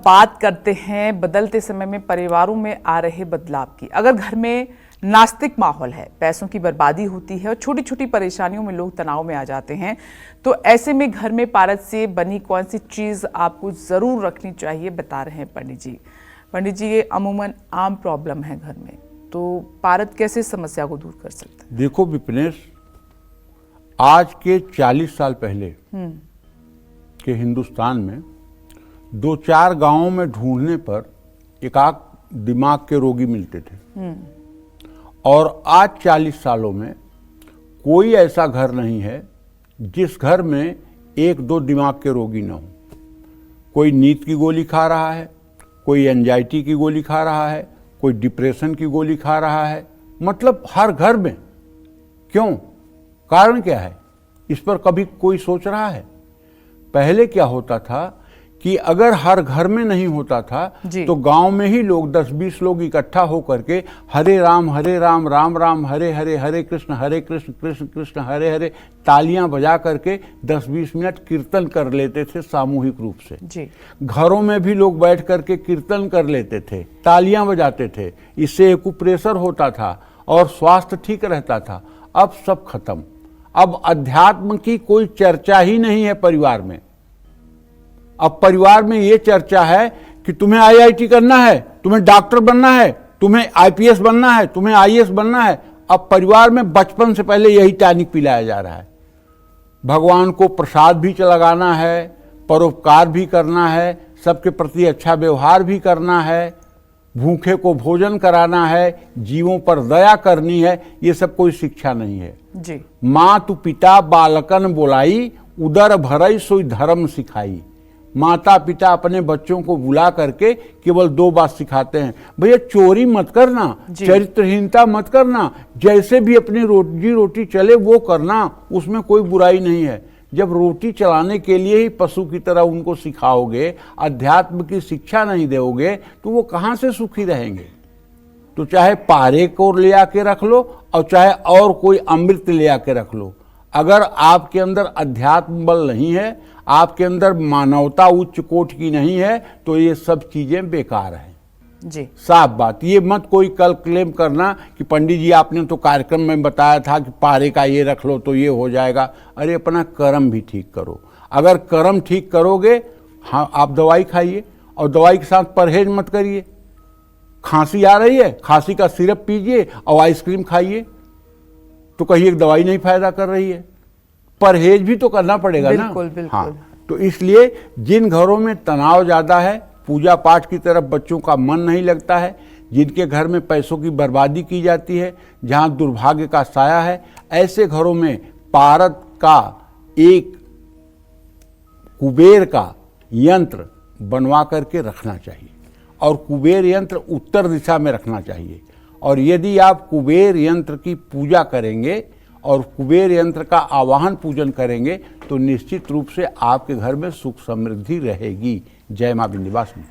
बात करते हैं बदलते समय में परिवारों में आ रहे बदलाव की। अगर घर में नास्तिक माहौल है, पैसों की बर्बादी होती है और छोटी छोटी परेशानियों में लोग तनाव में आ जाते हैं, तो ऐसे में घर में पारद से बनी कौन सी चीज़ आपको ज़रूर रखनी चाहिए, बता रहे हैं पंडित जी। पंडित जी, ये अमूमन आम प्रॉब्लम है घर में, तो पारद कैसे समस्या को दूर कर सकते हैं? देखो विपिनेश, आज के 40 साल पहले के हिंदुस्तान में 2-4 गांवों में ढूंढने पर एक आध दिमाग के रोगी मिलते थे, और आज 40 सालों में कोई ऐसा घर नहीं है जिस घर में 1-2 दिमाग के रोगी न हो। कोई नींद की गोली खा रहा है, कोई एंजाइटी की गोली खा रहा है, कोई डिप्रेशन की गोली खा रहा है, मतलब हर घर में। क्यों? कारण क्या है? इस पर कभी कोई सोच रहा है? पहले क्या होता था कि अगर हर घर में नहीं होता था तो गांव में ही लोग 10-20 लोग इकट्ठा होकर के हरे राम राम राम हरे हरे, हरे कृष्ण कृष्ण कृष्ण हरे हरे तालियां बजा करके 10-20 मिनट कीर्तन कर लेते थे सामूहिक रूप से। जी। घरों में भी लोग बैठ करके कीर्तन कर लेते थे, तालियां बजाते थे। इससे एक्यूप्रेशर होता था और स्वास्थ्य ठीक रहता था। अब सब खत्म। अब अध्यात्म की कोई चर्चा ही नहीं है परिवार में। अब परिवार में ये चर्चा है कि तुम्हें आईआईटी करना है, तुम्हें डॉक्टर बनना है, तुम्हें आईपीएस बनना है, तुम्हें आईएएस बनना है। अब परिवार में बचपन से पहले यही टॉनिक पिलाया जा रहा है। भगवान को प्रसाद भी लगाना है, परोपकार भी करना है, सबके प्रति अच्छा व्यवहार भी करना है, भूखे को भोजन कराना है, जीवों पर दया करनी है। ये सब कोई शिक्षा नहीं है जी। मातु पिता बालकन बोलाई, उदर भरई सोई धर्म सिखाई। माता पिता अपने बच्चों को बुला करके केवल 2 बात सिखाते हैं, भैया चोरी मत करना, चरित्रहीनता मत करना, जैसे भी अपनी रोटी चले वो करना, उसमें कोई बुराई नहीं है। जब रोटी चलाने के लिए ही पशु की तरह उनको सिखाओगे, अध्यात्म की शिक्षा नहीं दोगे, तो वो कहाँ से सुखी रहेंगे? तो चाहे पारे को ले आके रख लो और चाहे और कोई अमृत ले आके रख लो, अगर आपके अंदर अध्यात्म बल नहीं है, आपके अंदर मानवता उच्च कोट की नहीं है, तो ये सब चीजें बेकार हैं जी। साफ बात। ये मत कोई कल क्लेम करना कि पंडित जी आपने तो कार्यक्रम में बताया था कि पारे का ये रख लो तो ये हो जाएगा। अरे अपना कर्म भी ठीक करो। अगर कर्म ठीक करोगे, हाँ, आप दवाई खाइए और दवाई के साथ परहेज मत करिए। खांसी आ रही है, खांसी का सिरप पीजिए और आइसक्रीम खाइए, तो कहिए दवाई नहीं फायदा कर रही है। परहेज भी तो करना पड़ेगा ना। बिल्कुल। हाँ, तो इसलिए जिन घरों में तनाव ज्यादा है, पूजा पाठ की तरफ बच्चों का मन नहीं लगता है, जिनके घर में पैसों की बर्बादी की जाती है, जहां दुर्भाग्य का साया है, ऐसे घरों में पारद का एक कुबेर का यंत्र बनवा करके रखना चाहिए, और कुबेर यंत्र उत्तर दिशा में रखना चाहिए। और यदि आप कुबेर यंत्र की पूजा करेंगे और कुबेर यंत्र का आवाहन पूजन करेंगे, तो निश्चित रूप से आपके घर में सुख समृद्धि रहेगी। जय मां विंध्यवासिनी।